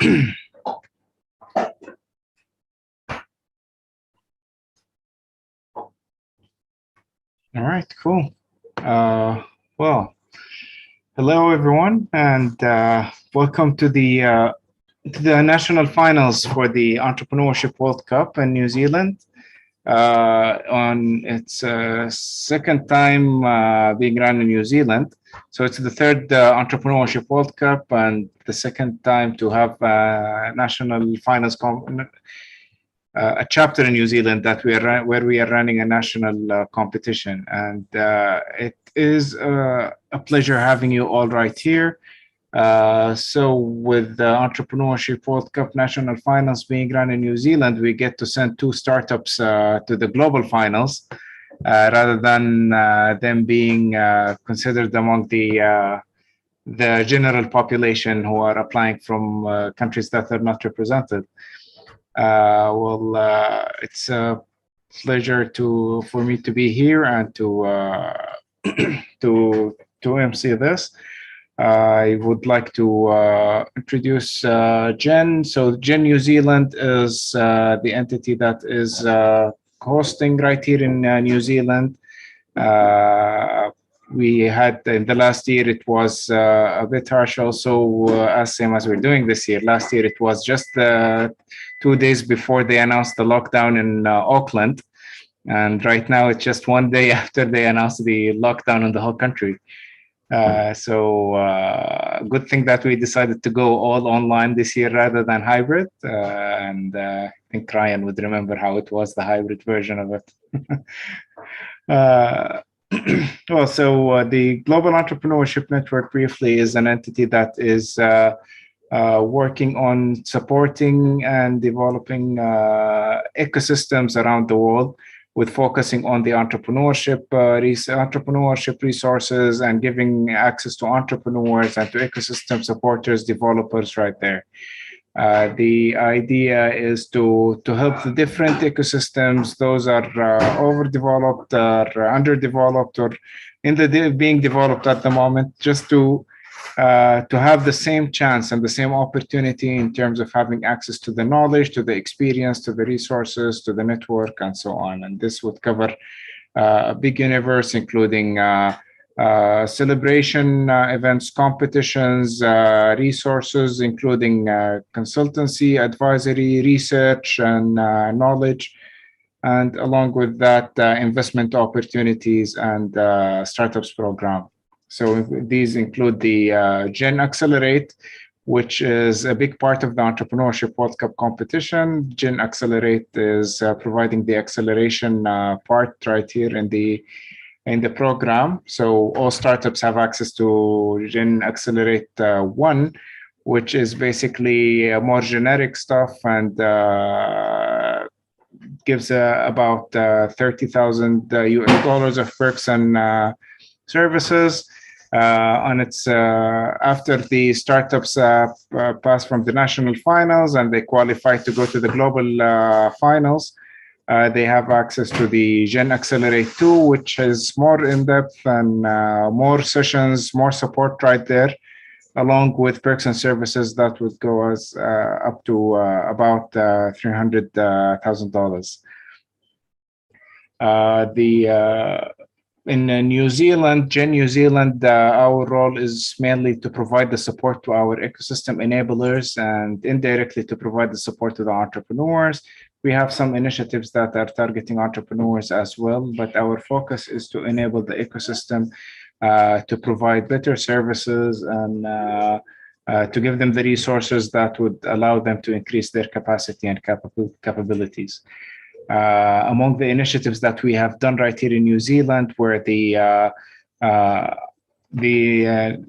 All right, cool. Well, hello everyone, and welcome to the national finals for the Entrepreneurship World Cup in New Zealand. On its second time being run in New Zealand, so it's the third Entrepreneurship World Cup and the second time to have national finals. A chapter in New Zealand that where we are running a national competition, and it is a pleasure having you all right here. So with the Entrepreneurship World Cup National Finals being run in New Zealand, we get to send two startups to the global finals rather than them being considered among the general population who are applying from countries that are not represented. It's a pleasure for me to be here and to MC this. I would like to introduce Gen. So Gen New Zealand is the entity that is hosting right here in New Zealand. We had in the last year, it was a bit harsh also, as same as we're doing this year. Last year, it was just 2 days before they announced the lockdown in Auckland. And right now, it's just 1 day after they announced the lockdown in the whole country. Good thing that we decided to go all online this year rather than hybrid. I think Ryan would remember how it was, the hybrid version of it. The Global Entrepreneurship Network briefly is an entity that is working on supporting and developing ecosystems around the world, with focusing on the entrepreneurship resources and giving access to entrepreneurs and to ecosystem supporters, developers right there. The idea is to help the different ecosystems, those are overdeveloped or underdeveloped or being developed at the moment, just to have the same chance and the same opportunity in terms of having access to the knowledge, to the experience, to the resources, to the network, and so on. And this would cover a big universe, including celebration events, competitions, resources, including consultancy, advisory, research, and knowledge. And along with that, investment opportunities and startups program. So these include the Gen Accelerate, which is a big part of the Entrepreneurship World Cup competition. Gen Accelerate is providing the acceleration part right here in the program. So all startups have access to Gen Accelerate 1, which is basically more generic stuff and gives about 30,000 US dollars of perks and services. On its after the startups pass from the national finals and they qualify to go to the global finals, they have access to the Gen Accelerate 2, which is more in-depth and more sessions, more support right there, along with perks and services that would go as up to about $300,000. In New Zealand, Gen New Zealand, our role is mainly to provide the support to our ecosystem enablers and indirectly to provide the support to the entrepreneurs. We have some initiatives that are targeting entrepreneurs as well, but our focus is to enable the ecosystem to provide better services and to give them the resources that would allow them to increase their capacity and capabilities. Among the initiatives that we have done right here in New Zealand were the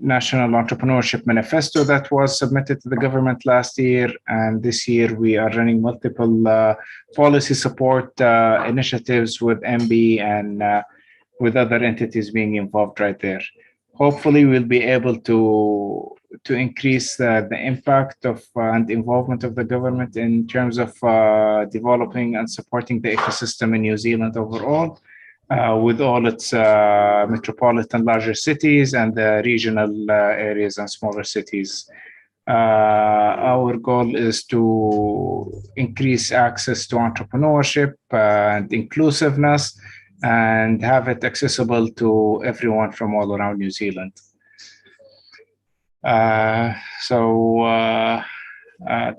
National Entrepreneurship Manifesto that was submitted to the government last year. And this year we are running multiple policy support initiatives with MB and with other entities being involved right there. Hopefully we'll be able to increase the impact of and involvement of the government in terms of developing and supporting the ecosystem in New Zealand overall, with all its metropolitan larger cities and the regional areas and smaller cities. Our goal is to increase access to entrepreneurship and inclusiveness and have it accessible to everyone from all around New Zealand.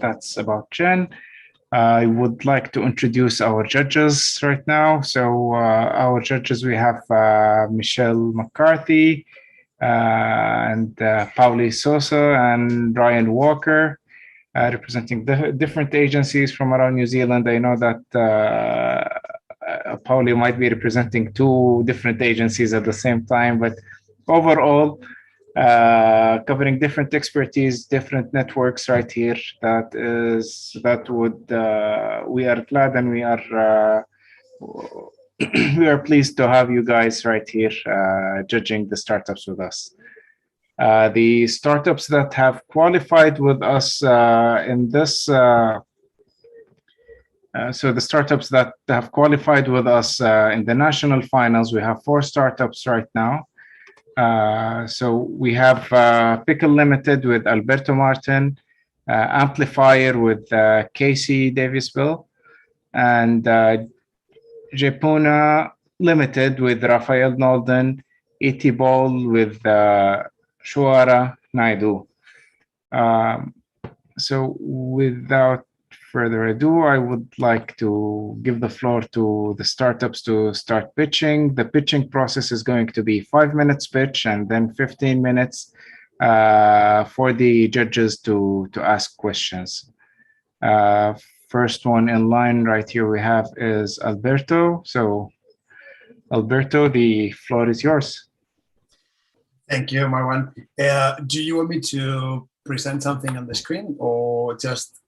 That's about Jen. I would like to introduce our judges right now. So our judges, we have Michelle McCarthy, and Pauli Sosa and Ryan Walker, representing different agencies from around New Zealand. I know that Pauli might be representing 2 different agencies at the same time, but overall, covering different expertise, different networks right here. We are glad and we are we are pleased to have you guys right here judging the startups with us. The startups that have qualified with us in this, so the startups that have qualified with us in the national finals, we have 4 startups right now. So we have Pickle Limited with Alberto Martin, Amplifier with Casey Davisville, and Jepuna Limited with Rafael Nolden, E.T. Ball with Shuara Naidu. So without further ado, I would like to give the floor to the startups to start pitching. The pitching process is going to be 5 minutes pitch and then 15 minutes for the judges to ask questions. First one in line right here we have is Alberto. So Alberto, the floor is yours. Thank you, Marwan. Do you want me to present something on the screen or just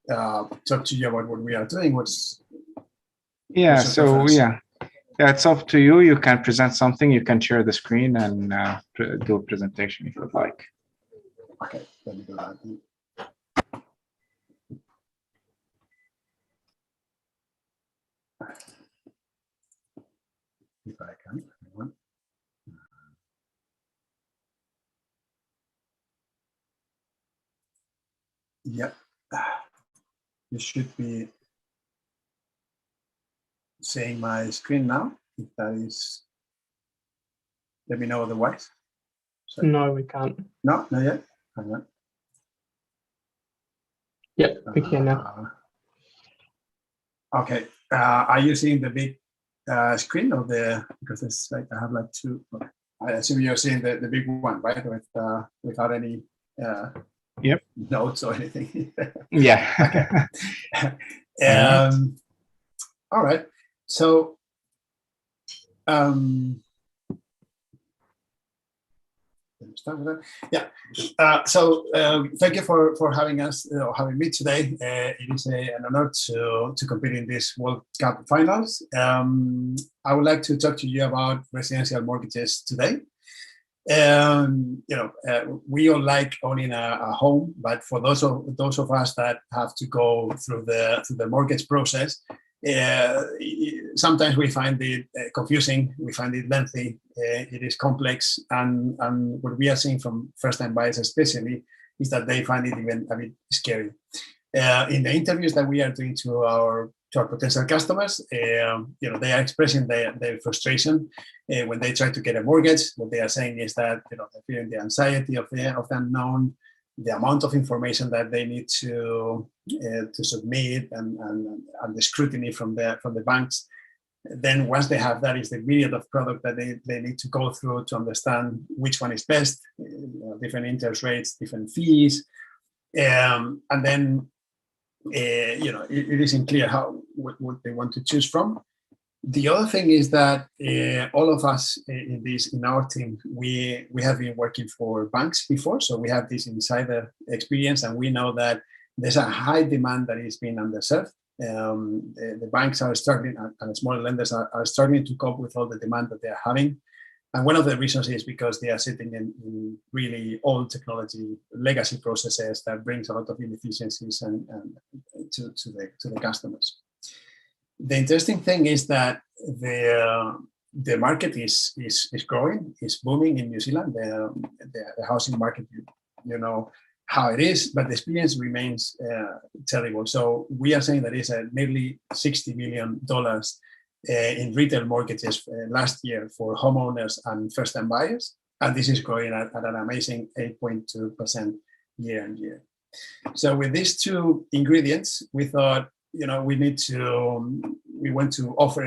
talk to you about what we are doing? Yeah, it's up to you. You can present something, you can share the screen and do a presentation if you'd like. Okay, let me do that. If I can. Yep. You should be seeing my screen now. If that is, let me know otherwise. Sorry. No, we can't. No, not yet. Hang on. Yep, we can now. Okay. Are you seeing the big screen of the? Because it's like I have like 2. I assume you're seeing the big one, right? Without any. Yep. Notes or anything. Yeah. Okay. All right. So let me start with that. Yeah. So thank you for having us or having me today. It is an honor to compete in this World Cup finals. I would like to talk to you about residential mortgages today. We all like owning a home, but for those of us that have to go through the mortgage process, sometimes we find it confusing, we find it lengthy, it is complex, and what we are seeing from first-time buyers especially is that they find it even a bit scary. In the interviews that we are doing to our potential customers, they are expressing their frustration when they try to get a mortgage. What they are saying is that they're feeling the anxiety of the unknown, the amount of information that they need to submit, and the scrutiny from the banks. Then once they have that, is the myriad of product that they need to go through to understand which one is best, different interest rates, different fees, and then it isn't clear what they want to choose from. The other thing is that all of us in our team, we have been working for banks before, so we have this insider experience, and we know that there's a high demand that is being underserved. The banks are struggling, and smaller lenders are struggling to cope with all the demand that they are having. And one of the reasons is because they are sitting in really old technology, legacy processes that brings a lot of inefficiencies and to the customers. The interesting thing is that the market is growing, is booming in New Zealand. The housing market, how it is, but the experience remains terrible. So we are saying that it's nearly $60 million in retail mortgages last year for homeowners and first-time buyers. And this is growing at an amazing 8.2% year on year. So with these two ingredients, we thought, we want to offer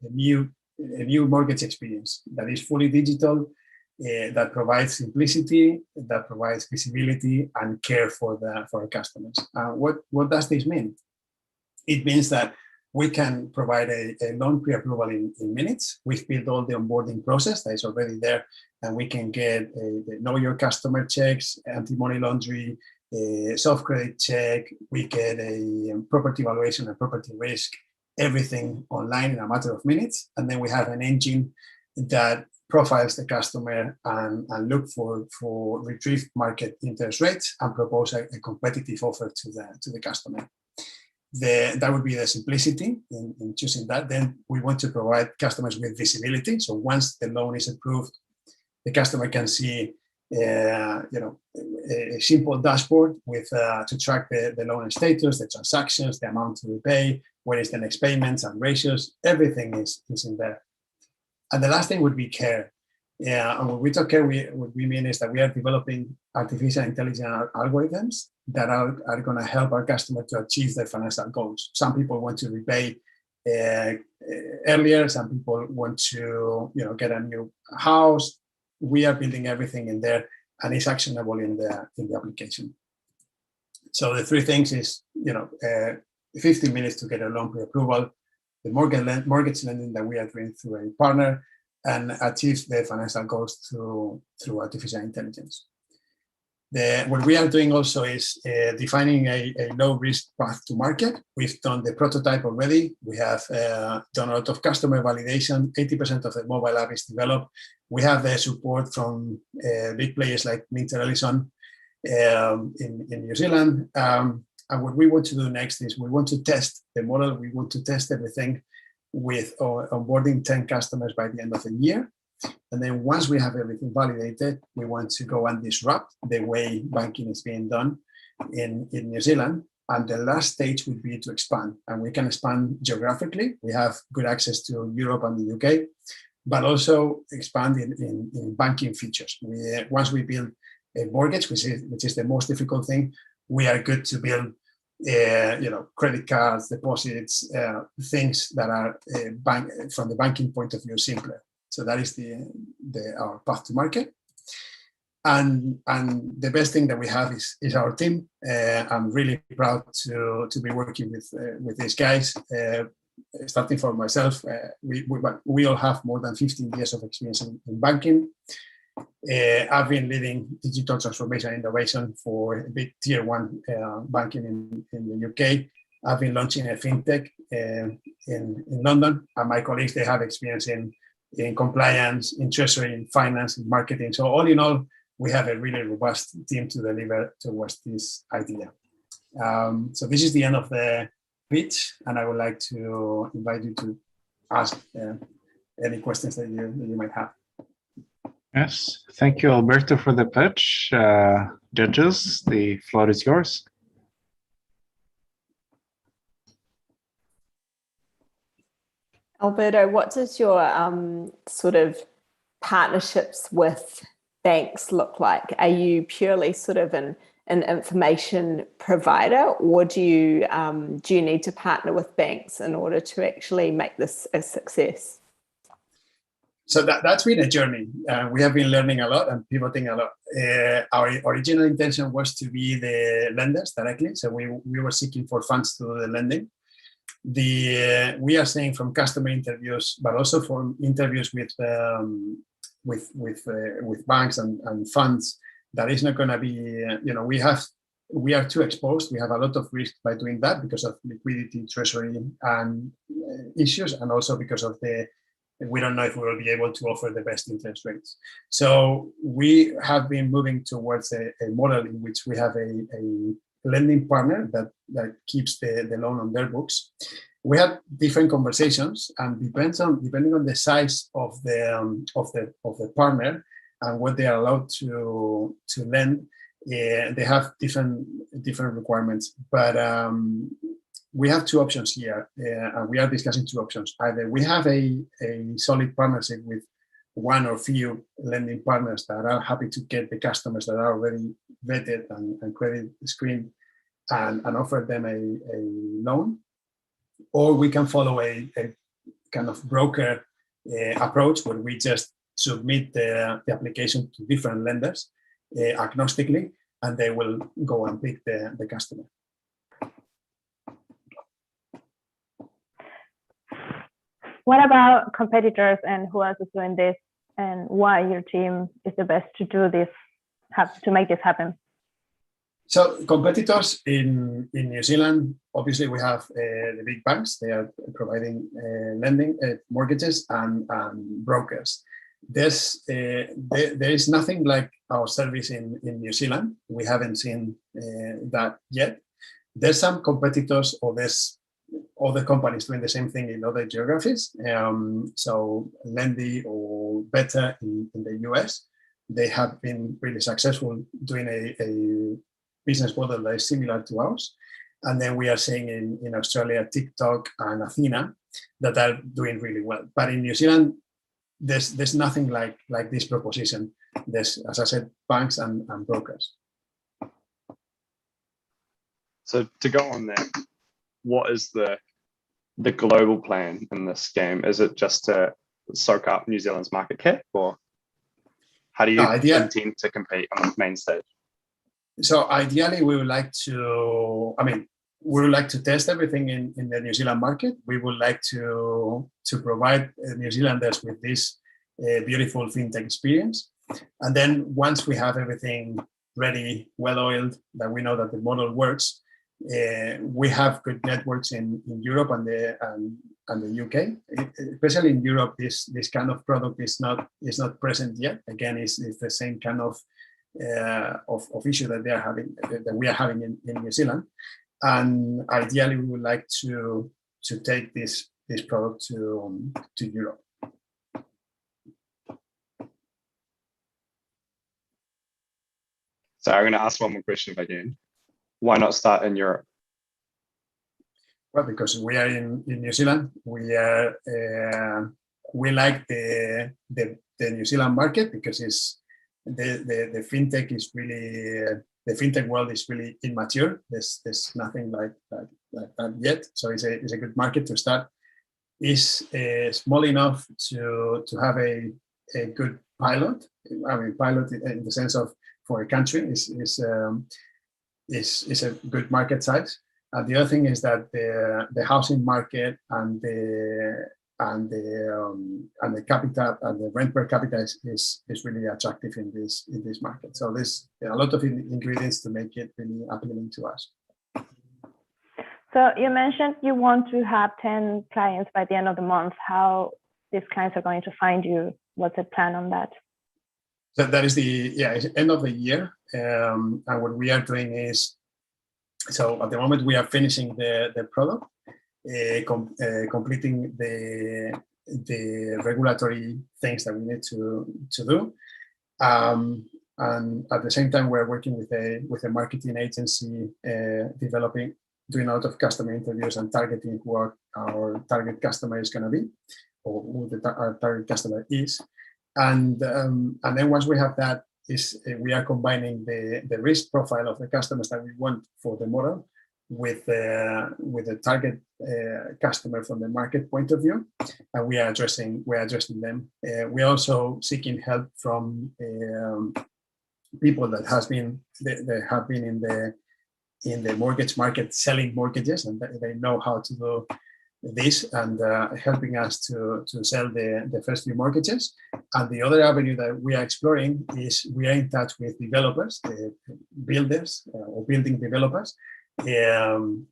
a new mortgage experience that is fully digital, that provides simplicity, that provides visibility and care for our customers. What does this mean? It means that we can provide a loan pre-approval in minutes. We've built all the onboarding process that is already there, and we can get the know your customer checks, anti-money laundering, soft credit check. We get a property valuation and property risk, everything online in a matter of minutes. And then we have an engine that profiles the customer and look for retrieved market interest rates and propose a competitive offer to the customer. That would be the simplicity in choosing that. Then we want to provide customers with visibility. So once the loan is approved, the customer can see a simple dashboard with to track the loan status, the transactions, the amount to repay, where is the next payments and ratios. Everything is in there. And the last thing would be care. And when we talk care, what we mean is that we are developing artificial intelligence algorithms that are going to help our customer to achieve their financial goals. Some people want to repay earlier. Some people want to get a new house. We are building everything in there, and it's actionable in the application. So the three things is 15 minutes to get a loan pre-approval, the mortgage lending that we are doing through a partner, and achieve the financial goals through artificial intelligence. What we are doing also is defining a low-risk path to market. We've done the prototype already. We have done a lot of customer validation. 80% of the mobile app is developed. We have the support from big players like Minter Ellison in New Zealand. And what we want to do next is we want to test the model. We want to test everything with onboarding 10 customers by the end of the year. And then once we have everything validated, we want to go and disrupt the way banking is being done in New Zealand. And the last stage would be to expand. And we can expand geographically. We have good access to Europe and the UK, but also expand in banking features. Once we build a mortgage, which is the most difficult thing, we are good to build credit cards, deposits, things that are from the banking point of view simpler. So that is our path to market. And the best thing that we have is our team. I'm really proud to be working with these guys. Starting from myself, we all have more than 15 years of experience in banking. I've been leading digital transformation and innovation for a big tier one banking in the UK. I've been launching a fintech in London, and my colleagues, they have experience in compliance, in treasury, in finance, in marketing. So all in all, we have a really robust team to deliver towards this idea. So this is the end of the pitch, and I would like to invite you to ask any questions that you might have. Yes, thank you, Alberto, for the pitch. Judges, the floor is yours. Alberto, what does your sort of partnerships with banks look like? Are you purely sort of an information provider, or do you need to partner with banks in order to actually make this a success? So that's been a journey. We have been learning a lot and pivoting a lot. Our original intention was to be the lenders directly. So we were seeking for funds to do the lending. We are seeing from customer interviews, but also from interviews with banks and funds, that is not going to be. We are too exposed. We have a lot of risk by doing that because of liquidity, treasury, and issues, and also because of we don't know if we will be able to offer the best interest rates. So we have been moving towards a model in which we have a lending partner that keeps the loan on their books. We have different conversations, and depending on the size of the partner and what they are allowed to lend, they have different requirements, but we have two options here, and we are discussing two options. Either we have a solid partnership with one or few lending partners that are happy to get the customers that are already vetted and credit screened and offer them a loan, or we can follow a kind of broker approach where we just submit the application to different lenders agnostically, and they will go and pick the customer. What about competitors and who else is doing this, and why your team is the best to do this, to make this happen? So competitors in New Zealand, obviously we have the big banks. They are providing lending, mortgages, and brokers. There is nothing like our service in New Zealand. We haven't seen that yet. There's some competitors, or there's other companies doing the same thing in other geographies. So Lendy or Better in the US, they have been really successful doing a business model that is similar to ours. And then we are seeing in Australia, TikTok and Athena that are doing really well. But in New Zealand, there's nothing like this proposition. There's, as I said, banks and brokers. So to go on that, what is the global plan in this game? Is it just to soak up New Zealand's market cap, or how do you intend to compete on the main stage? So ideally, we would like to test everything in the New Zealand market. We would like to provide New Zealanders with this beautiful fintech experience. And then once we have everything ready, well-oiled, that we know that the model works, we have good networks in Europe and the UK. Especially in Europe, this kind of product is not present yet. Again, it's the same kind of issue that we are having in New Zealand. And ideally, we would like to take this product to Europe. So I'm going to ask one more question if I can. Why not start in Europe? Well, because we are in New Zealand. We like the New Zealand market because it's the fintech is really the fintech world is really immature. There's nothing like that yet. So it's a good market to start. It's small enough to have a good pilot. I mean, pilot in the sense of for a country is a good market size. And the other thing is that the housing market and the capital and the rent per capita is really attractive in this market. So there's a lot of ingredients to make it really appealing to us. So you mentioned you want to have 10 clients by the end of the month. How these clients are going to find you? What's the plan on that? So that is it's end of the year. And what we are doing is, so at the moment we are finishing the product, completing the regulatory things that we need to do. And at the same time, we're working with a marketing agency, doing a lot of customer interviews and targeting who our target customer is going to be, or who our target customer is. And then once we have that, we are combining the risk profile of the customers that we want for the model with the target customer from the market point of view, and we are addressing them. We are also seeking help from people that have been in the mortgage market selling mortgages, and they know how to do this, and helping us to sell the first few mortgages. And the other avenue that we are exploring is we are in touch with developers, builders or building developers,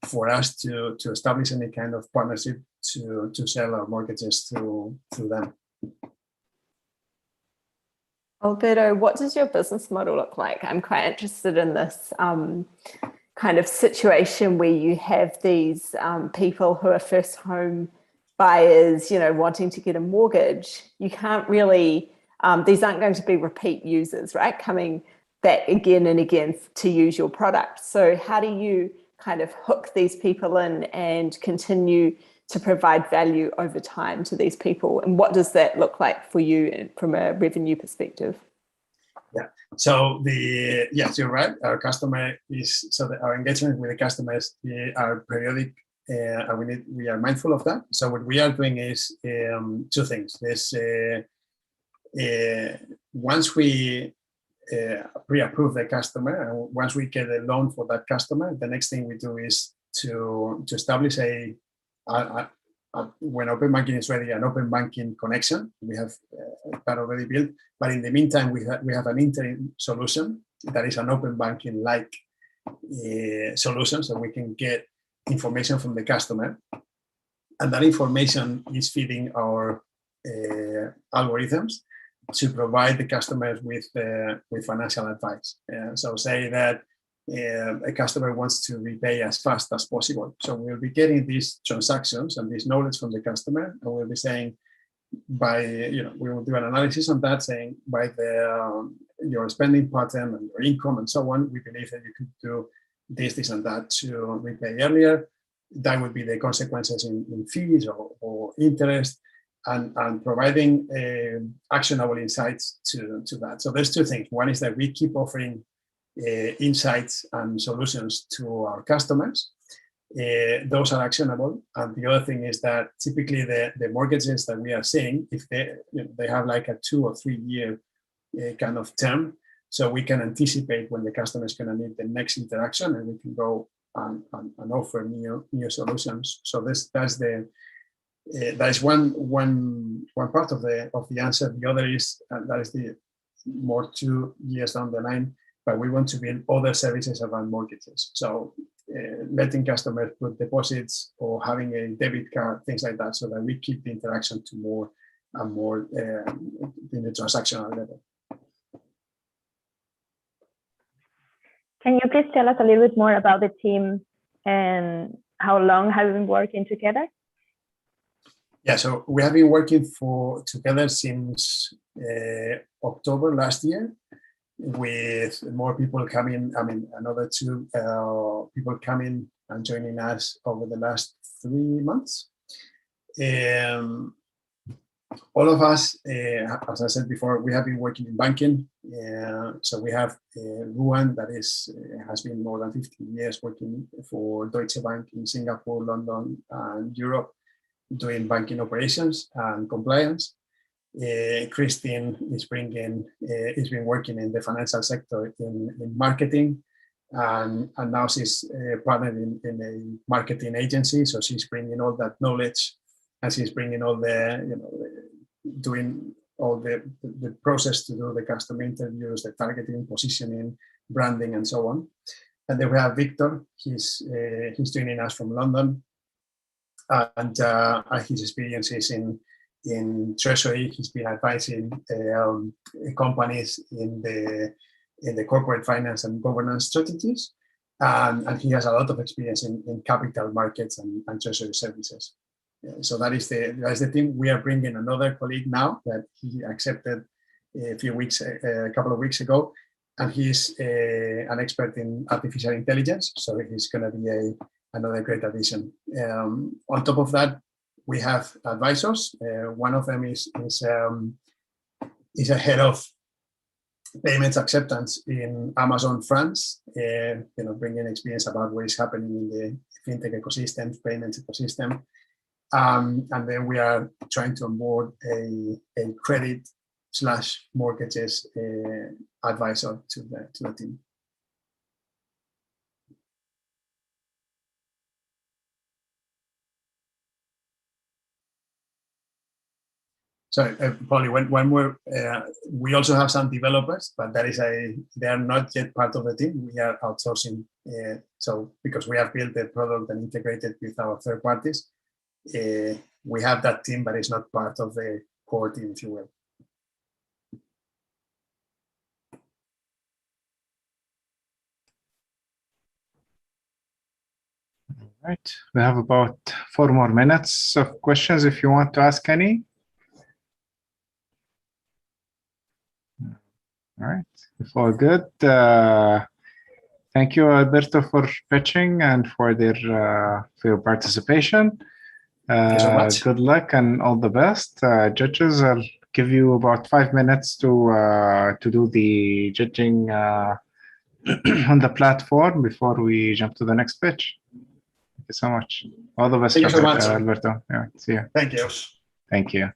for us to establish any kind of partnership to sell our mortgages to them. Alberto, what does your business model look like? I'm quite interested in this kind of situation where you have these people who are first home buyers, wanting to get a mortgage. You can't really, these aren't going to be repeat users, right? Coming that again and again to use your product. So how do you kind of hook these people in and continue to provide value over time to these people? And what does that look like for you from a revenue perspective? Yeah. So yes, you're right. Our customer is our engagement with the customers are periodic, and we are mindful of that. So what we are doing is two things. There's once we pre-approve the customer, and once we get a loan for that customer, the next thing we do is to establish when open banking is ready, an open banking connection. We have that already built, but in the meantime, we have an interim solution that is an open banking like solution, so we can get information from the customer, and that information is feeding our algorithms to provide the customers with financial advice. So say that a customer wants to repay as fast as possible. So we'll be getting these transactions and this knowledge from the customer, and we'll be saying we will do an analysis on that, saying by your spending pattern and your income and so on, we believe that you could do this and that to repay earlier. That would be the consequences in fees or interest, and providing actionable insights to that. So there's two things. One is that we keep offering insights and solutions to our customers. Those are actionable. And the other thing is that typically the mortgages that we are seeing, if they have like a 2 or 3 year kind of term, so we can anticipate when the customer is going to need the next interaction, and we can go and offer new solutions. So that is one part of the answer. The other is that is the more 2 years down the line, but we want to build other services around mortgages. So letting customers put deposits or having a debit card, things like that, so that we keep the interaction to more and more in the transactional level. Can you please tell us a little bit more about the team and how long have you been working together? Yeah, so we have been working together since October last year, with more people coming. I mean, another 2 people coming and joining us over the last 3 months. All of us, as I said before, we have been working in banking. So we have Ruan, that has been more than 15 years working for Deutsche Bank in Singapore, London, and Europe, doing banking operations and compliance. Christine has been working in the financial sector in marketing, and now she's partnered in a marketing agency. So she's bringing all that knowledge, and she's bringing all doing all the process to do the customer interviews, the targeting, positioning, branding, and so on. And then we have Victor. He's joining us from London, and his experiences in treasury. He's been advising companies in the corporate finance and governance strategies, and he has a lot of experience in capital markets and treasury services. So that is the team. We are bringing another colleague now that he accepted a couple of weeks ago, and he's an expert in artificial intelligence. So he's going to be another great addition. On top of that, we have advisors. One of them is a head of payments acceptance in Amazon France, bringing experience about what is happening in the fintech ecosystem, payments ecosystem. And then we are trying to onboard a credit/mortgages advisor to the team. Sorry, Polly, one more. We also have some developers, but they are not yet part of the team. We are outsourcing. So because we have built the product and integrated with our third parties, we have that team, but it's not part of the core team, if you will. All right, we have about 4 more minutes of questions if you want to ask any. All right. If all good, thank you, Alberto, for pitching and for your participation. Thank you so much. Good luck and all the best. Judges, I'll give you about 5 minutes to do the judging on the platform before we jump to the next pitch. Thank you so much. All the best, Thank you so much. Alberto. Yeah, see you. Thank you. Thank you.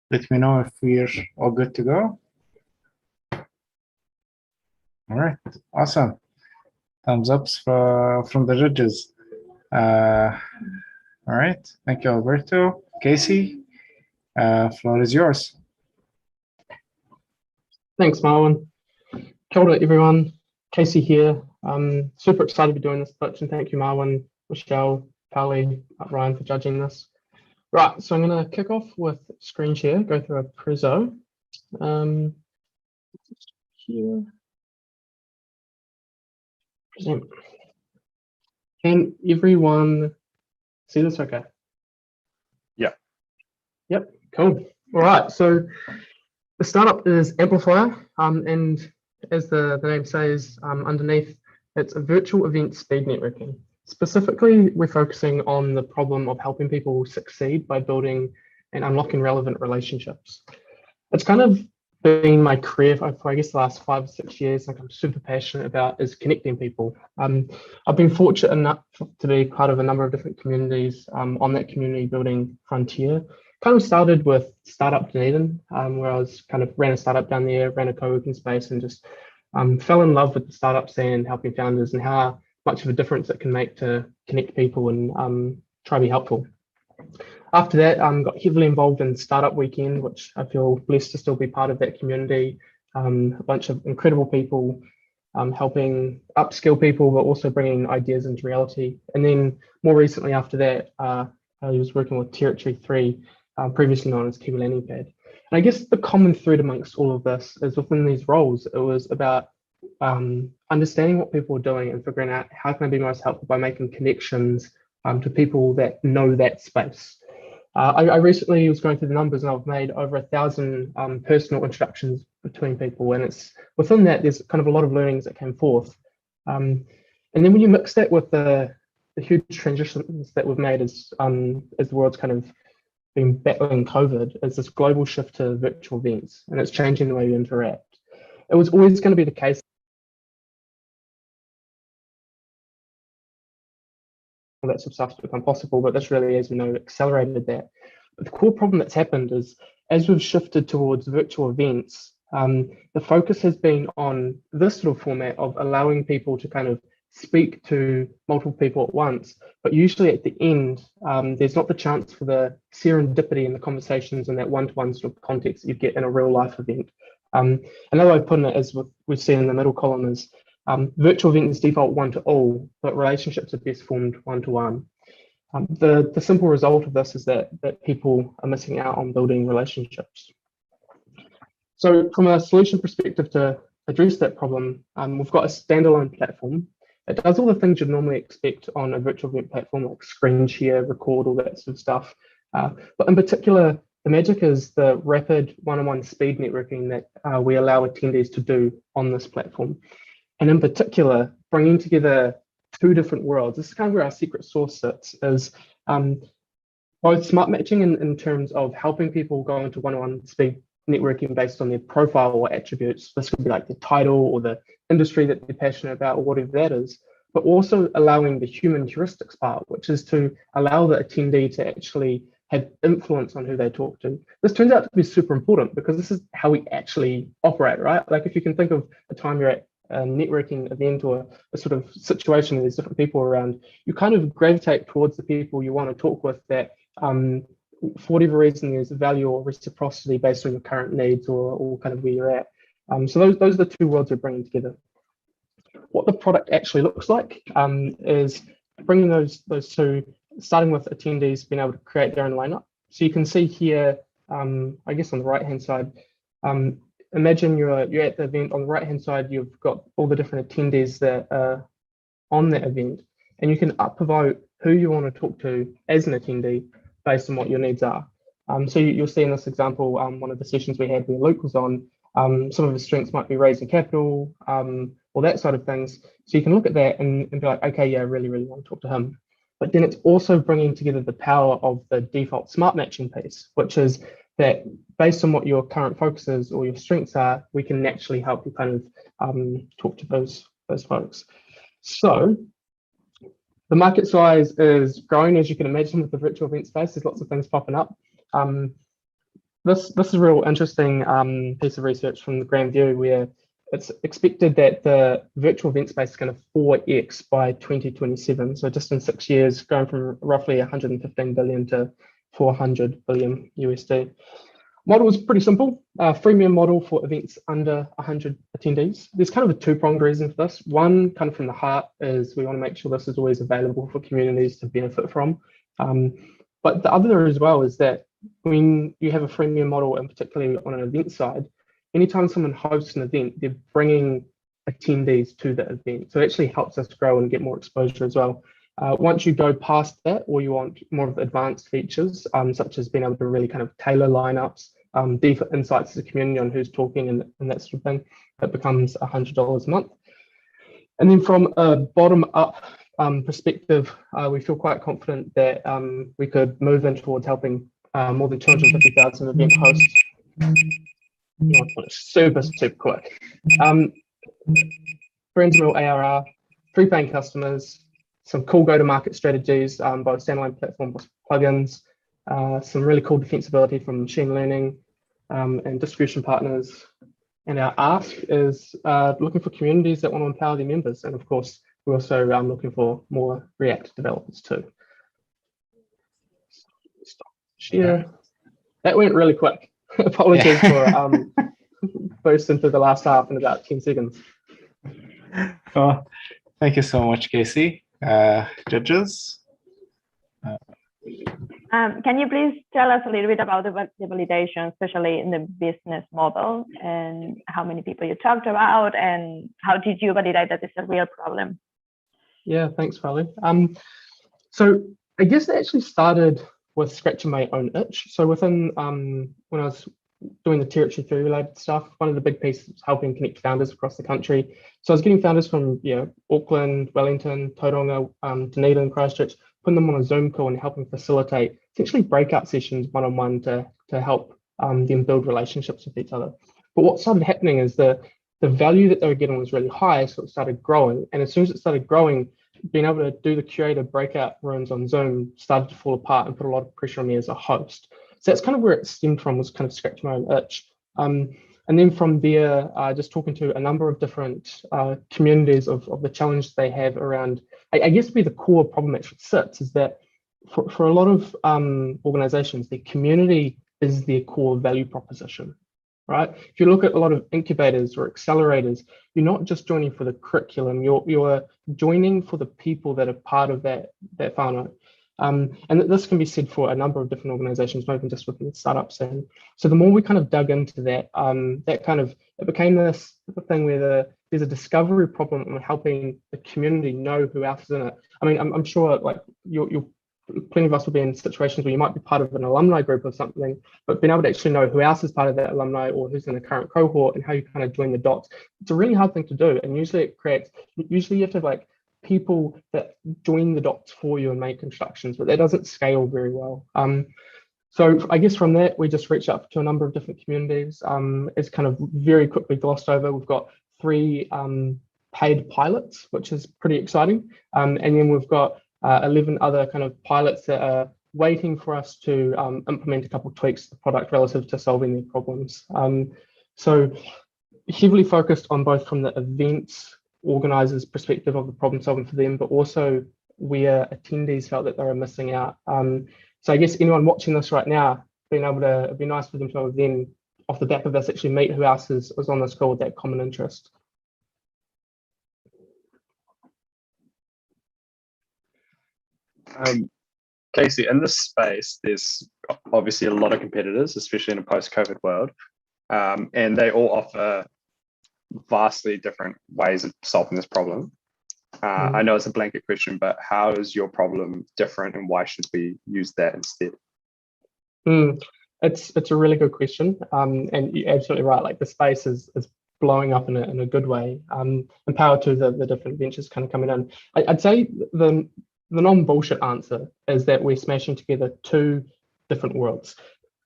Let me know if we're all good to go. All right, awesome. Thumbs ups from the judges. All right, thank you, Alberto. Casey, floor is yours. Thanks, Marwan. Kia ora, everyone. Casey here. I'm super excited to be doing this pitch, and thank you, Marwan, Michelle, Carly, Ryan for judging this. Right, so I'm going to kick off with screen share, go through a prezzo. Here. Present. Can everyone see this okay? Yeah. Yep, cool. All right, so the startup is Amplifier, and as the name says underneath, it's a virtual event speed networking. Specifically, we're focusing on the problem of helping people succeed by building and unlocking relevant relationships. It's kind of been my career for I guess the last 5 or 6 years. Like I'm super passionate about is connecting people. I've been fortunate enough to be part of a number of different communities on that community building frontier. Kind of started with Startup Dunedin, where I was kind of ran a startup down there, ran a co-working space, and just fell in love with the startup scene and helping founders and how much of a difference it can make to connect people and try to be helpful. After that, got heavily involved in Startup Weekend, which I feel blessed to still be part of that community. A bunch of incredible people helping upskill people, but also bringing ideas into reality. And then more recently after that, I was working with Territory 3, previously known as Kiwi Landing Pad. And I guess the common thread amongst all of this is within these roles, it was about understanding what people are doing and figuring out how can I be most helpful by making connections to people that know that space. I recently was going through the numbers and I've made over 1,000 personal introductions between people, and it's within that there's kind of a lot of learnings that came forth. And then when you mix that with the huge transitions that we've made as the world's kind of been battling COVID, is this global shift to virtual events, and it's changing the way we interact. It was always going to be the case that sort of stuff's become possible, but this really, as we know, accelerated that. But the core problem that's happened is as we've shifted towards virtual events, the focus has been on this sort of format of allowing people to kind of speak to multiple people at once, but usually at the end, there's not the chance for the serendipity in the conversations and that one-to-one sort of context that you get in a real life event. Another way of putting it is what we've seen in the middle column is virtual events default one-to-all, but relationships are best formed one-to-one. The simple result of this is that people are missing out on building relationships. So from a solution perspective to address that problem, we've got a standalone platform. It does all the things you'd normally expect on a virtual event platform, like screen share, record, all that sort of stuff. But in particular, the magic is the rapid one-on-one speed networking that we allow attendees to do on this platform. And in particular, bringing together two different worlds. This is kind of where our secret sauce sits, is both smart matching in terms of helping people go into one-on-one speed networking based on their profile or attributes. This could be like the title or the industry that they're passionate about or whatever that is, but also allowing the human heuristics part, which is to allow the attendee to actually have influence on who they talk to. This turns out to be super important because this is how we actually operate, right? Like if you can think of a time you're at a networking event or a sort of situation where there's different people around, you kind of gravitate towards the people you want to talk with that for whatever reason there's value or reciprocity based on your current needs or kind of where you're at. So those are the two worlds we're bringing together. What the product actually looks like is bringing those two, starting with attendees being able to create their own lineup. So you can see here, I guess on the right-hand side, imagine you're at the event. On the right-hand side, you've got all the different attendees that are on that event, and you can upvote who you want to talk to as an attendee based on what your needs are. So you'll see in this example, one of the sessions we had where Luke was on, some of his strengths might be raising capital, or that sort of things. So you can look at that and be like, okay, yeah, I really, really want to talk to him. But then it's also bringing together the power of the default smart matching piece, which is that based on what your current focus is or your strengths are, we can naturally help you kind of talk to those folks. So the market size is growing, as you can imagine, with the virtual event space. There's lots of things popping up. This is a real interesting piece of research from the Grand View, where it's expected that the virtual event space is going to 4x by 2027. So just in 6 years, going from roughly 115 billion to 400 billion USD. Model is pretty simple. Freemium model for events under 100 attendees. There's kind of a two-pronged reason for this. One, kind of from the heart, is we want to make sure this is always available for communities to benefit from. But the other as well is that when you have a freemium model, and particularly on an event side, anytime someone hosts an event, they're bringing attendees to the event. So it actually helps us grow and get more exposure as well. Once you go past that, or you want more of the advanced features, such as being able to really kind of tailor lineups, deeper insights to the community on who's talking and that sort of thing, that becomes $100 a month. And then from a bottom-up perspective, we feel quite confident that we could move in towards helping more than 250,000 event hosts. Super quick. 300 mil ARR, 3 paying customers, some cool go-to-market strategies, both standalone platform plugins, some really cool defensibility from machine learning and distribution partners. And our ask is looking for communities that want to empower their members. And of course, we're also looking for more React developers too. Stop share. That went really quick. Apologies for bursting through the last half in about 10 seconds. Well, thank you so much, Casey. Judges? Can you please tell us a little bit about the validation, especially in the business model, and how many people you talked about, and how did you validate that it's a real problem? Yeah, thanks, Farley. So I guess it actually started with scratching my own itch. So within, when I was doing the Territory 3 related stuff, one of the big pieces was helping connect founders across the country. So I was getting founders from Auckland, Wellington, Tauranga, Dunedin, Christchurch, putting them on a Zoom call and helping facilitate essentially breakout sessions one-on-one to help them build relationships with each other. But what started happening is the value that they were getting was really high, so it started growing. And as soon as it started growing, being able to do the curated breakout rooms on Zoom started to fall apart and put a lot of pressure on me as a host. So that's kind of where it stemmed from, was kind of scratching my own itch. And then from there, just talking to a number of different communities of the challenge they have around, I guess where the core problem actually sits is that for a lot of organizations, the community is their core value proposition, right? If you look at a lot of incubators or accelerators, you're not just joining for the curriculum, you're joining for the people that are part of that whānau. And this can be said for a number of different organizations, not even just within the startup scene. So the more we kind of dug into that, it became this thing where there's a discovery problem in helping the community know who else is in it. I mean, I'm sure like you'll plenty of us will be in situations where you might be part of an alumni group or something, but being able to actually know who else is part of that alumni or who's in the current cohort and how you kind of join the dots, it's a really hard thing to do. And usually you have to have like people that join the dots for you and make instructions, but that doesn't scale very well. So I guess from that, we just reached out to a number of different communities. It's kind of very quickly glossed over. We've got 3 paid pilots, which is pretty exciting. And then we've got 11 other kind of pilots that are waiting for us to implement a couple of tweaks to the product relative to solving their problems. So heavily focused on both from the events organizers' perspective of the problem solving for them, but also where attendees felt that they were missing out. So I guess anyone watching this right now, it'd be nice for them to then, off the back of this, actually meet who else is on this call with that common interest. Casey, in this space, there's obviously a lot of competitors, especially in a post-COVID world, and they all offer vastly different ways of solving this problem. I know it's a blanket question, but how is your problem different and why should we use that instead? It's a really good question. And you're absolutely right. Like the space is blowing up in a good way. And power to the different ventures kind of coming in. I'd say the non-bullshit answer is that we're smashing together 2 different worlds.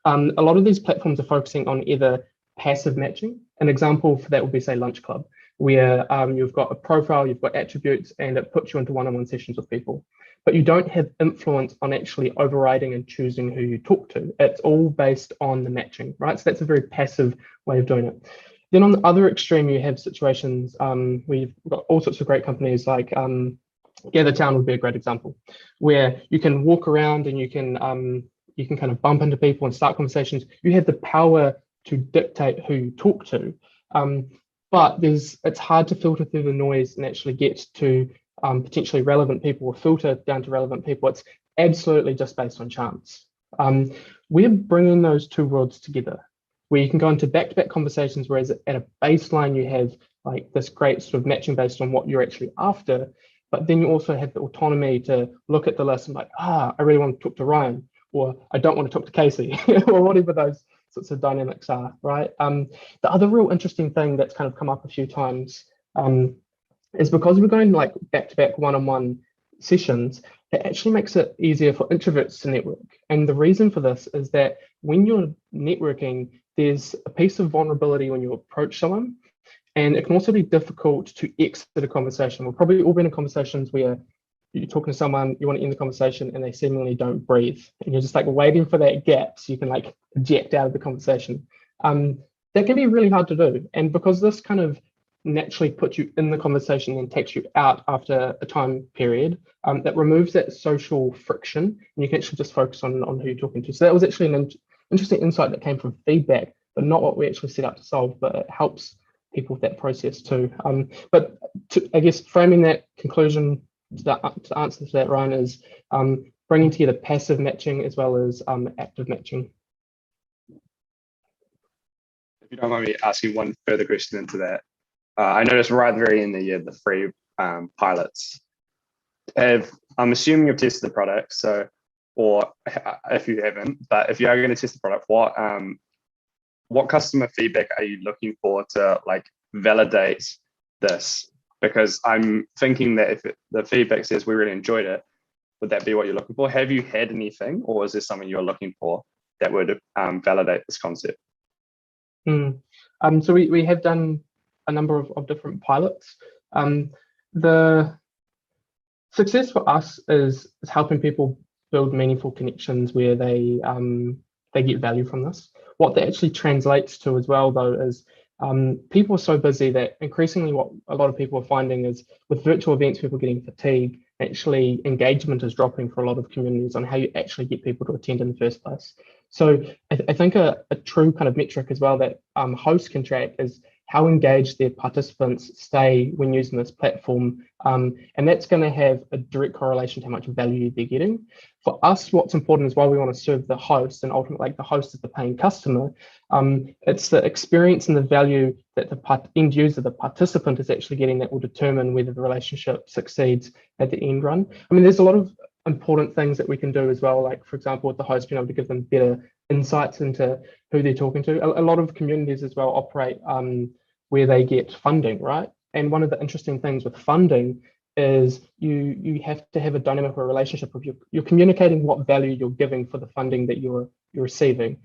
A lot of these platforms are focusing on either passive matching. An example for that would be, say, Lunch Club, where you've got a profile, you've got attributes, and it puts you into one-on-one sessions with people. But you don't have influence on actually overriding and choosing who you talk to. It's all based on the matching, right? So that's a very passive way of doing it. Then on the other extreme, you have situations we've got all sorts of great companies like Gather Town would be a great example, where you can walk around and you can kind of bump into people and start conversations. You have the power to dictate who you talk to, but it's hard to filter through the noise and actually get to potentially relevant people or filter down to relevant people. It's absolutely just based on chance. We're bringing those 2 worlds together, where you can go into back-to-back conversations, whereas at a baseline you have like this great sort of matching based on what you're actually after. But then you also have the autonomy to look at the list and like, I really want to talk to Ryan, or I don't want to talk to Casey, or whatever those sorts of dynamics are, right? The other real interesting thing that's kind of come up a few times is because we're going like back-to-back one-on-one sessions, it actually makes it easier for introverts to network. And the reason for this is that when you're networking, there's a piece of vulnerability when you approach someone. And it can also be difficult to exit a conversation. We've probably all been in conversations where you're talking to someone, you want to end the conversation and they seemingly don't breathe. And you're just like waiting for that gap so you can like eject out of the conversation. That can be really hard to do. And because this kind of naturally puts you in the conversation and takes you out after a time period, that removes that social friction and you can actually just focus on who you're talking to. So that was actually an interesting insight that came from feedback, but not what we actually set out to solve, but it helps people with that process too. But I guess framing that conclusion to answer to that, Ryan, is bringing together passive matching as well as active matching. If you don't mind me asking one further question into that, I noticed right at the very end of the year, the free pilots. I'm assuming you've tested the product, so, or if you haven't, but if you are going to test the product, what customer feedback are you looking for to like validate this? Because I'm thinking that if the feedback says we really enjoyed it, would that be what you're looking for? Have you had anything, or is there something you're looking for that would validate this concept? So we have done a number of different pilots. The success for us is helping people build meaningful connections where they they get value from this. What that actually translates to as well, though, is people are so busy that increasingly what a lot of people are finding is with virtual events, people are getting fatigue. Actually, engagement is dropping for a lot of communities on how you actually get people to attend in the first place. So I think a true kind of metric as well that hosts can track is how engaged their participants stay when using this platform. And that's going to have a direct correlation to how much value they're getting. For us, what's important is while we want to serve the host, and ultimately like the host is the paying customer, it's the experience and the value that the end user, the participant, is actually getting that will determine whether the relationship succeeds at the end run. I mean, there's a lot of important things that we can do as well, like for example with the host being able to give them better insights into who they're talking to. A lot of communities as well operate where they get funding, right? And one of the interesting things with funding is you have to have a dynamic relationship with you're communicating what value you're giving for the funding that you're receiving.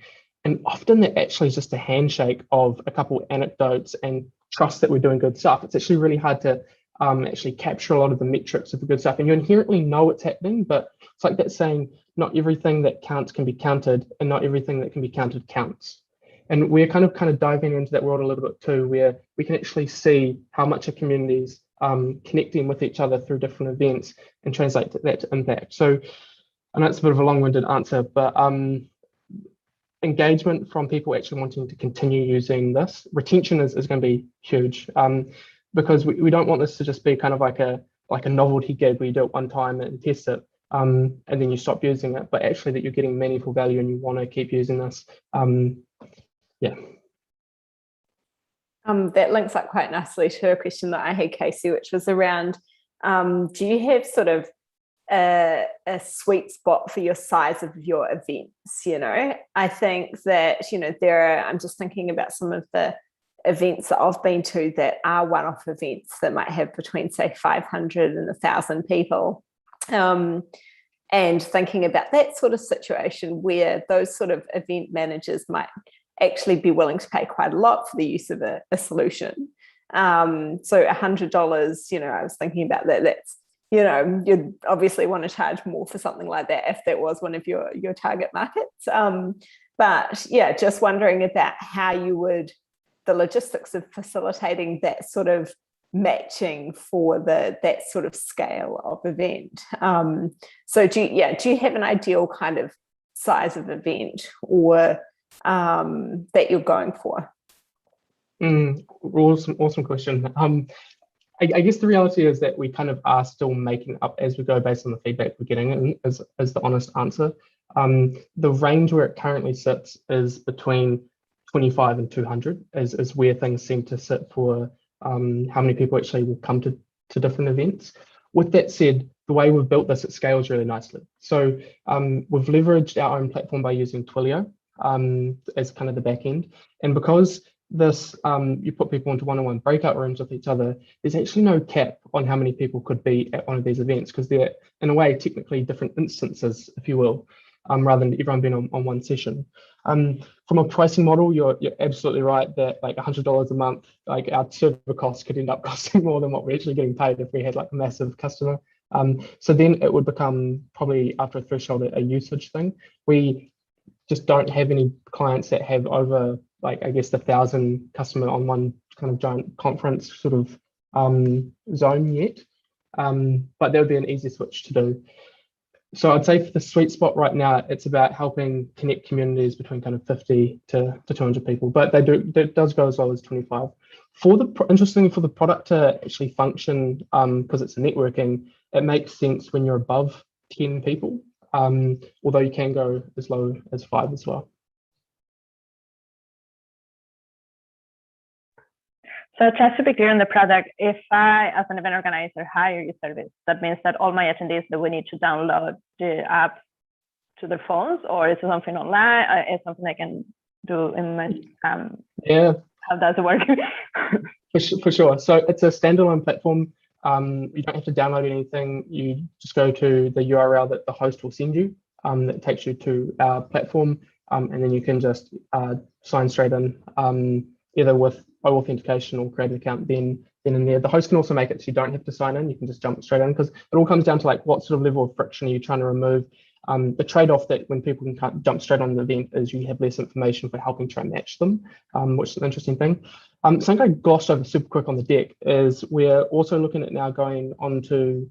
And often that actually is just a handshake of a couple of anecdotes and trust that we're doing good stuff. It's actually really hard to actually capture a lot of the metrics of the good stuff. And you inherently know it's happening, but it's like that saying, not everything that counts can be counted, and not everything that can be counted counts. And we're kind of diving into that world a little bit too, where we can actually see how much a community's connecting with each other through different events and translate that to impact. So I know it's a bit of a long-winded answer, but engagement from people actually wanting to continue using this, retention is going to be huge, because we don't want this to just be kind of like a novelty gig where you do it one time and test it, and then you stop using it, but actually that you're getting meaningful value and you want to keep using this. Yeah. That links up quite nicely to a question that I had, Casey, which was around, do you have sort of a sweet spot for your size of your events? You know, I think that, you know, I'm just thinking about some of the events that I've been to that are one-off events that might have between, say, 500 and 1,000 people. And thinking about that sort of situation where those sort of event managers might actually be willing to pay quite a lot for the use of a solution. So $100, you know, I was thinking about that. That's, you know, you'd obviously want to charge more for something like that if that was one of your target markets. But yeah, just wondering about how you would, the logistics of facilitating that sort of matching for that sort of scale of event. So do you have an ideal kind of size of event or that you're going for? Awesome question. I guess the reality is that we kind of are still making up as we go based on the feedback we're getting, and is the honest answer. The range where it currently sits is between 25 and 200 is where things seem to sit for how many people actually will come to different events. With that said, the way we've built this, it scales really nicely. So we've leveraged our own platform by using Twilio as kind of the back end. And because this, you put people into one-on-one breakout rooms with each other, there's actually no cap on how many people could be at one of these events, because they're, in a way, technically different instances, if you will, rather than everyone being on one session. From a pricing model, you're absolutely right that like $100 a month, like our server costs could end up costing more than what we're actually getting paid if we had like a massive customer. So then it would become probably after a threshold a usage thing. We just don't have any clients that have over like, I guess, 1,000 customer on one kind of giant conference sort of zone yet. But that would be an easy switch to do. So I'd say for the sweet spot right now, it's about helping connect communities between kind of 50 to 200 people, but that does go as low as 25. Interestingly, for the product to actually function, because it's a networking, it makes sense when you're above 10 people, although you can go as low as 5 as well. So just to be clear on the product, if I, as an event organizer, hire your service, that means that all my attendees, that we need to download the app to their phones, or is it something online? Is something I can do in my, yeah. How does it work? For sure. So it's a standalone platform. You don't have to download anything. You just go to the URL that the host will send you, that takes you to our platform, and then you can just sign straight in, either with authentication or create an account then and there. The host can also make it so you don't have to sign in. You can just jump straight in, because it all comes down to like what sort of level of friction are you trying to remove. The trade-off that when people can jump straight on the event is you have less information for helping try and match them, which is an interesting thing. Something I glossed over super quick on the deck is we're also looking at now going onto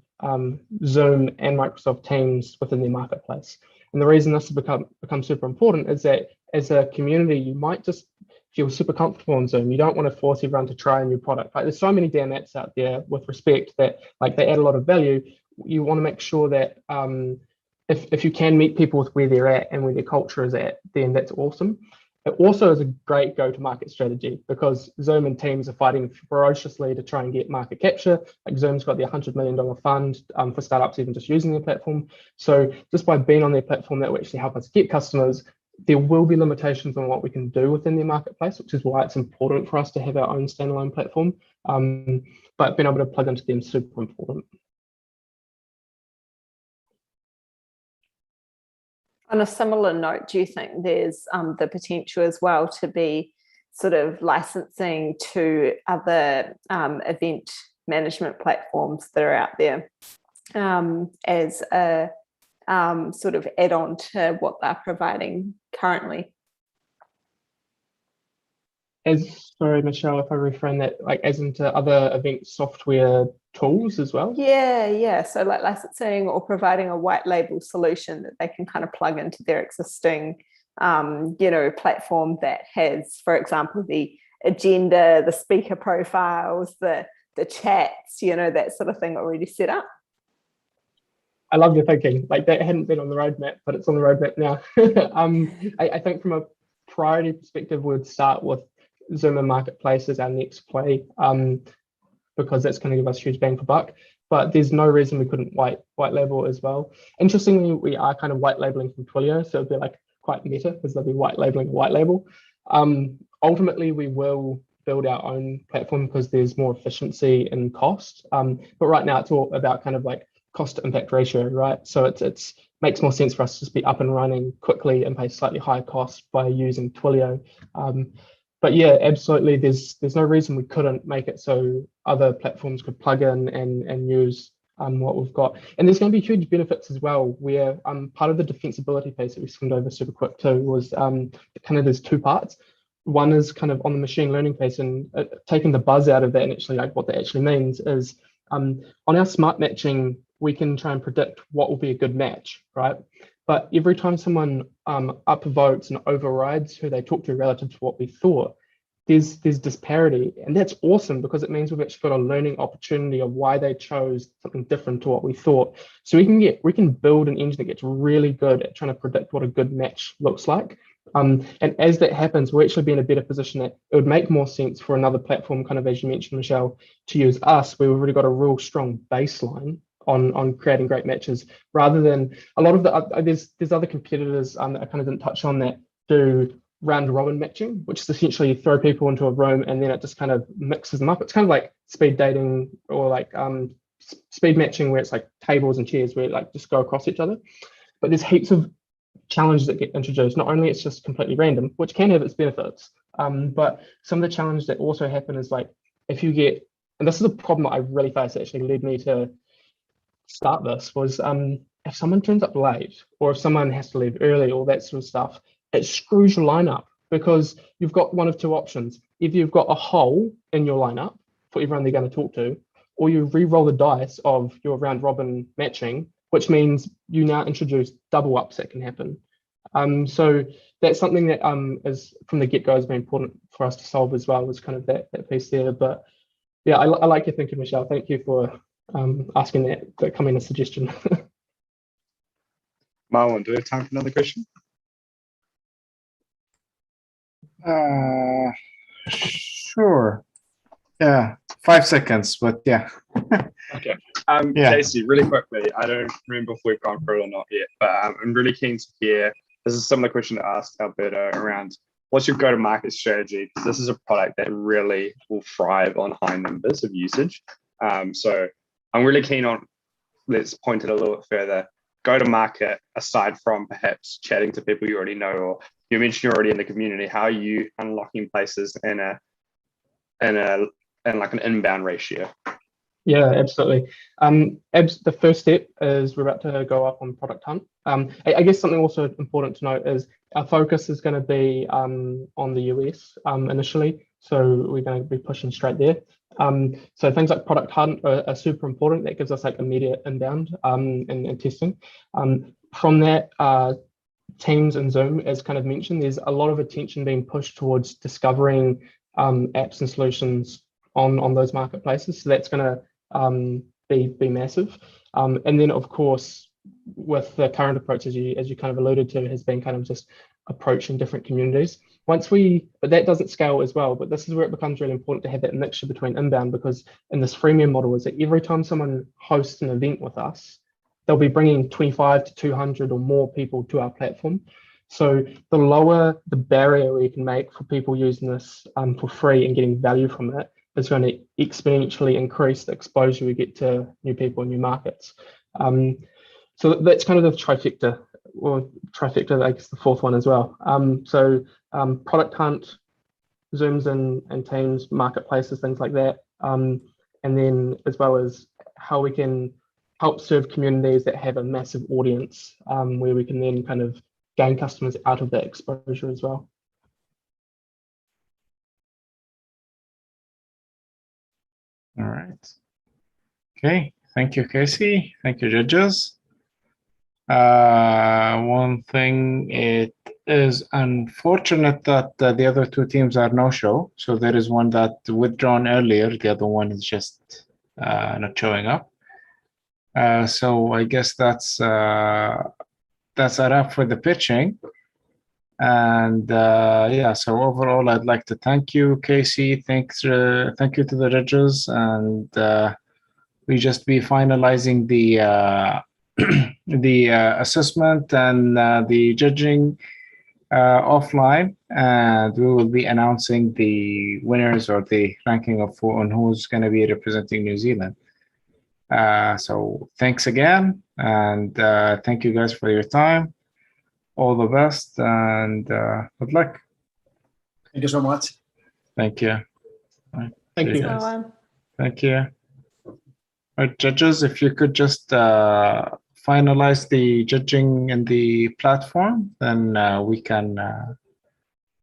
Zoom and Microsoft Teams within their marketplace. And the reason this has become super important is that as a community, you might just feel super comfortable on Zoom. You don't want to force everyone to try a new product. Like, there's so many damn apps out there with respect that like they add a lot of value. You want to make sure that if you can meet people with where they're at and where their culture is at, then that's awesome. It also is a great go-to-market strategy because Zoom and Teams are fighting ferociously to try and get market capture. Like Zoom's got the $100 million fund for startups even just using their platform. So just by being on their platform, that will actually help us get customers. There will be limitations on what we can do within their marketplace, which is why it's important for us to have our own standalone platform. But being able to plug into them is super important. On a similar note, do you think there's the potential as well to be sort of licensing to other event management platforms that are out there as a sort of add-on to what they're providing currently? Sorry, Michelle, if I reframe that, like as into other event software tools as well? Yeah. So like licensing or providing a white label solution that they can kind of plug into their existing, platform that has, for example, the agenda, the speaker profiles, the chats, that sort of thing already set up. I love your thinking. Like that hadn't been on the roadmap, but it's on the roadmap now. I think from a priority perspective, we'd start with Zoom and Marketplace as our next play, because that's going to give us huge bang for buck. But there's no reason we couldn't white label as well. Interestingly, we are kind of white labeling from Twilio, so it'd be like quite meta because they'll be white labeling a white label. Ultimately, we will build our own platform because there's more efficiency in cost. But right now, it's all about kind of like cost to impact ratio, right? So it's makes more sense for us to just be up and running quickly and pay slightly higher cost by using Twilio. But yeah, absolutely, there's no reason we couldn't make it so other platforms could plug in and use what we've got. And there's going to be huge benefits as well, where part of the defensibility piece that we skimmed over super quick too was kind of there's two parts. One is kind of on the machine learning piece and taking the buzz out of that, and actually like what that actually means is on our smart matching, we can try and predict what will be a good match, right? But every time someone upvotes and overrides who they talk to relative to what we thought, there's disparity. And that's awesome because it means we've actually got a learning opportunity of why they chose something different to what we thought. So we can build an engine that gets really good at trying to predict what a good match looks like. And as that happens, we'll actually be in a better position that it would make more sense for another platform, kind of as you mentioned, Michelle, to use us, where we've already got a real strong baseline on creating great matches, rather than a lot of there's other competitors that I kind of didn't touch on that do round robin matching, which is essentially you throw people into a room and then it just kind of mixes them up. It's kind of like speed dating or like speed matching, where it's like tables and chairs where like just go across each other. But there's heaps of challenges that get introduced. Not only it's just completely random, which can have its benefits, but some of the challenges that also happen is like if you get, and this is a problem that I really faced that actually led me to start this, was if someone turns up late or if someone has to leave early, all that sort of stuff, it screws your lineup because you've got one of two options. Either you've got a hole in your lineup for everyone they're going to talk to, or you re-roll the dice of your round robin matching, which means you now introduce double ups that can happen. So that's something that is from the get-go has been important for us to solve as well, was kind of that piece there. But yeah, I like your thinking, Michelle. Thank you for asking that coming a suggestion. Marlon, do we have time for another question? Sure. Yeah, 5 seconds, but yeah. Okay. Yeah. Casey, really quickly, I don't remember if we've gone through it or not yet, but I'm really keen to hear, this is some of the question to ask Alberto around what's your go-to-market strategy? Because this is a product that really will thrive on high numbers of usage. So I'm really keen on, let's point it a little bit further, go-to-market aside from perhaps chatting to people you already know, or you mentioned you're already in the community. How are you unlocking places in like an inbound ratio? Yeah, absolutely. The first step is we're about to go up on Product Hunt. I guess something also important to note is our focus is going to be on the US initially. So we're going to be pushing straight there. So things like Product Hunt are super important. That gives us like immediate inbound and testing. From that, Teams and Zoom, as kind of mentioned, there's a lot of attention being pushed towards discovering apps and solutions on those marketplaces. So that's going to be massive. And then of course, with the current approach, as you kind of alluded to, has been kind of just approaching different communities. But that doesn't scale as well, but this is where it becomes really important to have that mixture between inbound, because in this freemium model is that every time someone hosts an event with us, they'll be bringing 25 to 200 or more people to our platform. So the lower the barrier we can make for people using this for free and getting value from it, is going to exponentially increase the exposure we get to new people and new markets. So that's kind of the trifecta, I guess the fourth one as well. Product Hunt, Zooms and Teams, marketplaces, things like that. And then as well as how we can help serve communities that have a massive audience, where we can then kind of gain customers out of that exposure as well. All right. Okay. Thank you, Casey. Thank you, judges. One thing, it is unfortunate that the other two teams are no-show. So there is one that withdrawn earlier. The other one is just not showing up. So I guess that's a wrap for the pitching. And yeah, so overall, I'd like to thank you, Casey. Thank you to the judges, and we just be finalizing the the assessment and the judging offline, and we will be announcing the winners or the ranking of on who's going to be representing New Zealand. So thanks again, and thank you guys for your time. All the best, and good luck. Thank you so much. Thank you. Thank you. Guys. Thank you. All right, judges, if you could just finalize the judging in the platform, then we can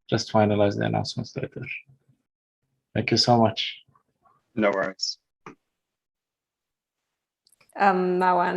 just finalize the announcements later. Thank you so much. No worries. Marwan.